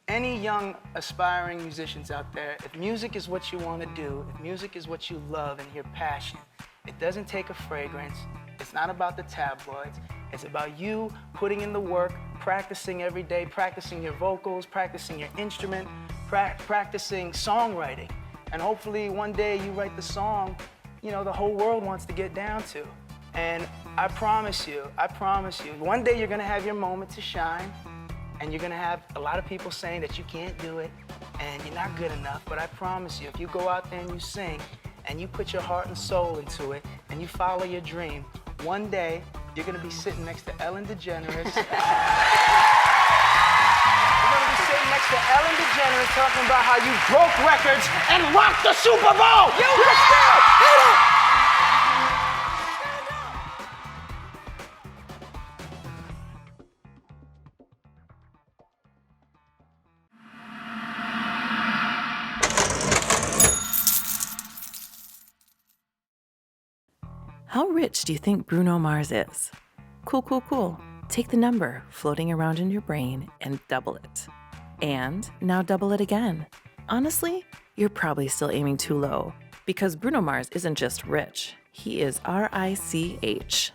Any young aspiring musicians out there, if music is what you want to do, if music is what you love and your passion, it doesn't take a fragrance. It's not about the tabloids. It's about you putting in the work, practicing every day, practicing your vocals, practicing your instrument, practicing songwriting. And hopefully one day you write the song, you know, the whole world wants to get down to. And I promise you, one day you're gonna have your moment to shine, and you're gonna have a lot of people saying that you can't do it and you're not good enough, but I promise you, if you go out there and you sing and you put your heart and soul into it and you follow your dream, one day you're gonna be sitting next to Ellen DeGeneres. You're gonna be sitting next to Ellen DeGeneres talking about how you broke records and rocked the Super Bowl! You How rich do you think Bruno Mars is? Cool. Take the number floating around in your brain and double it. And now double it again. Honestly, you're probably still aiming too low, because Bruno Mars isn't just rich, he is R-I-C-H.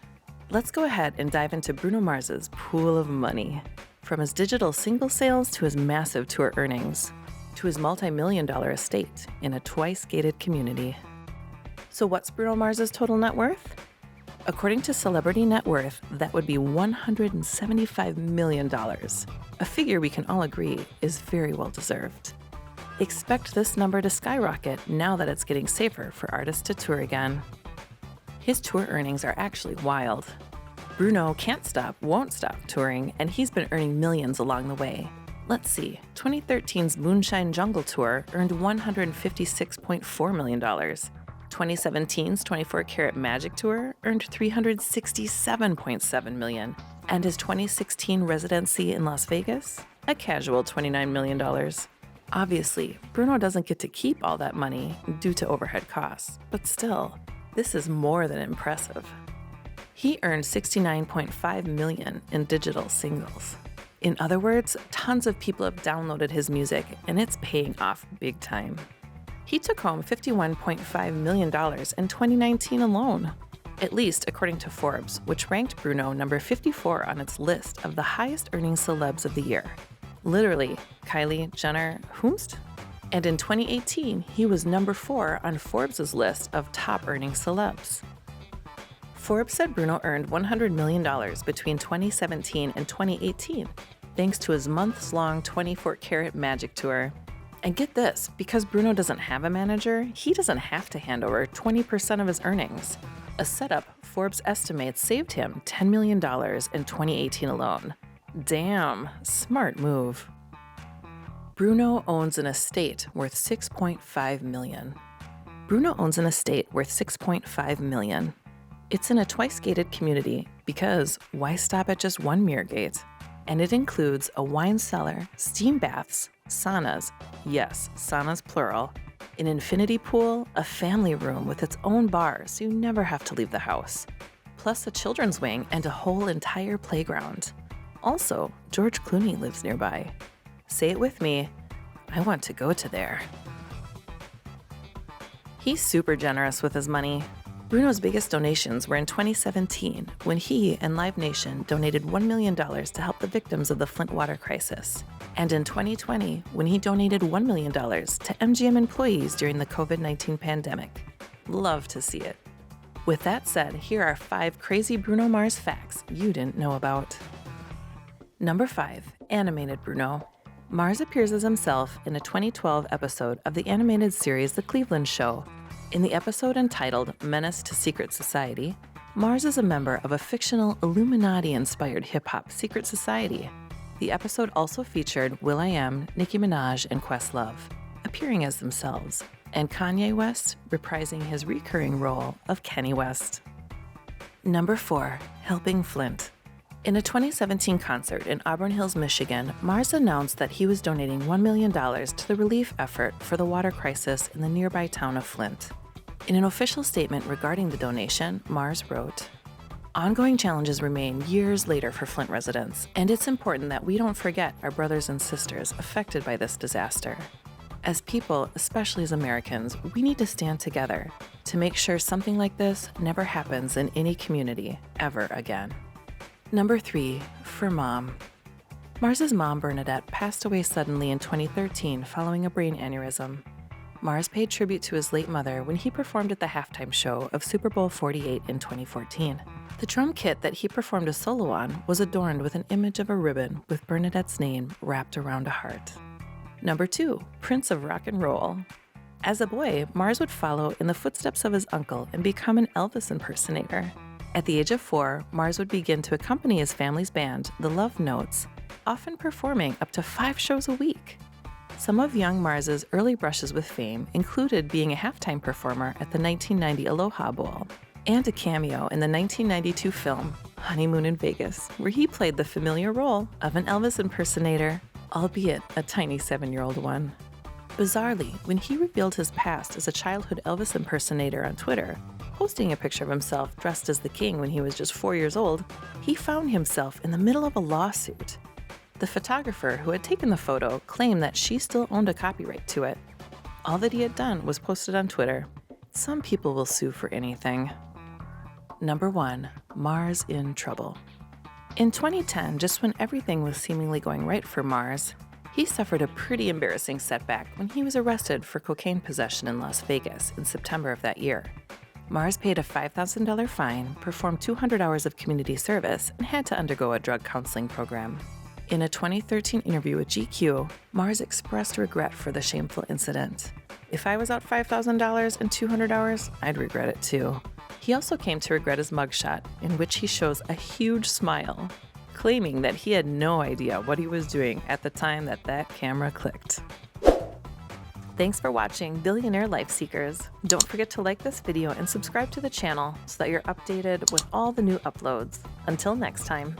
Let's go ahead and dive into Bruno Mars's pool of money. From his digital single sales to his massive tour earnings, to his multi-million-dollar estate in a twice-gated community. So what's Bruno Mars's total net worth? According to Celebrity Net Worth, that would be $175 million, a figure we can all agree is very well deserved. Expect this number to skyrocket now that it's getting safer for artists to tour again. His tour earnings are actually wild. Bruno can't stop, won't stop touring, and he's been earning millions along the way. Let's see, 2013's Moonshine Jungle Tour earned $156.4 million. 2017's 24 Karat Magic Tour earned $367.7 million, and his 2016 residency in Las Vegas, a casual $29 million. Obviously, Bruno doesn't get to keep all that money due to overhead costs, but still, this is more than impressive. He earned $69.5 million in digital singles. In other words, tons of people have downloaded his music, and it's paying off big time. He took home $51.5 million in 2019 alone, at least according to Forbes, which ranked Bruno number 54 on its list of the highest earning celebs of the year. Literally, Kylie, Jenner, whomst? And in 2018, he was number 4 on Forbes' list of top earning celebs. Forbes said Bruno earned $100 million between 2017 and 2018, thanks to his months-long 24 Karat Magic Tour. And get this, because Bruno doesn't have a manager, he doesn't have to hand over 20% of his earnings. A setup Forbes estimates saved him $10 million in 2018 alone. Damn, smart move. Bruno owns an estate worth $6.5 million. Bruno owns an estate worth $6.5 million. It's in a twice-gated community because why stop at just one mirror gate? And it includes a wine cellar, steam baths, saunas, yes, saunas plural, an infinity pool, a family room with its own bar so you never have to leave the house, plus a children's wing and a whole entire playground. Also, George Clooney lives nearby. Say it with me, I want to go to there. He's super generous with his money. Bruno's biggest donations were in 2017 when he and Live Nation donated $1 million to help the victims of the Flint water crisis, and in 2020 when he donated $1 million to MGM employees during the COVID-19 pandemic. Love to see it. With that said, here are 5 crazy Bruno Mars facts you didn't know about. Number 5, animated Bruno. Mars appears as himself in a 2012 episode of the animated series The Cleveland Show. In the episode entitled Menace to Secret Society, Mars is a member of a fictional Illuminati-inspired hip-hop secret society. The episode also featured will.i.am, Nicki Minaj, and Questlove, appearing as themselves, and Kanye West reprising his recurring role of Kenny West. Number 4, helping Flint. In a 2017 concert in Auburn Hills, Michigan, Mars announced that he was donating $1 million to the relief effort for the water crisis in the nearby town of Flint. In an official statement regarding the donation, Mars wrote, Ongoing challenges remain years later for Flint residents, and it's important that we don't forget our brothers and sisters affected by this disaster. As people, especially as Americans, we need to stand together to make sure something like this never happens in any community ever again. Number 3, for Mom. Mars's mom, Bernadette, passed away suddenly in 2013 following a brain aneurysm. Mars paid tribute to his late mother when he performed at the halftime show of Super Bowl 48 in 2014. The drum kit that he performed a solo on was adorned with an image of a ribbon with Bernadette's name wrapped around a heart. Number 2, Prince of Rock and Roll. As a boy, Mars would follow in the footsteps of his uncle and become an Elvis impersonator. At the age of 4, Mars would begin to accompany his family's band, the Love Notes, often performing up to 5 shows a week. Some of young Mars's early brushes with fame included being a halftime performer at the 1990 Aloha Bowl and a cameo in the 1992 film Honeymoon in Vegas, where he played the familiar role of an Elvis impersonator, albeit a tiny 7-year-old one. Bizarrely, when he revealed his past as a childhood Elvis impersonator on Twitter, posting a picture of himself dressed as the king when he was just 4 years old, he found himself in the middle of a lawsuit. The photographer who had taken the photo claimed that she still owned a copyright to it. All that he had done was posted on Twitter. Some people will sue for anything. Number 1, Mars in trouble. In 2010, just when everything was seemingly going right for Mars, he suffered a pretty embarrassing setback when he was arrested for cocaine possession in Las Vegas in September of that year. Mars paid a $5,000 fine, performed 200 hours of community service, and had to undergo a drug counseling program. In a 2013 interview with GQ, Mars expressed regret for the shameful incident. "If I was out $5,000 and 200 hours, I'd regret it too." He also came to regret his mugshot, in which he shows a huge smile, claiming that he had no idea what he was doing at the time that camera clicked. Thanks for watching Billionaire Life Seekers. Don't forget to like this video and subscribe to the channel so that you're updated with all the new uploads. Until next time.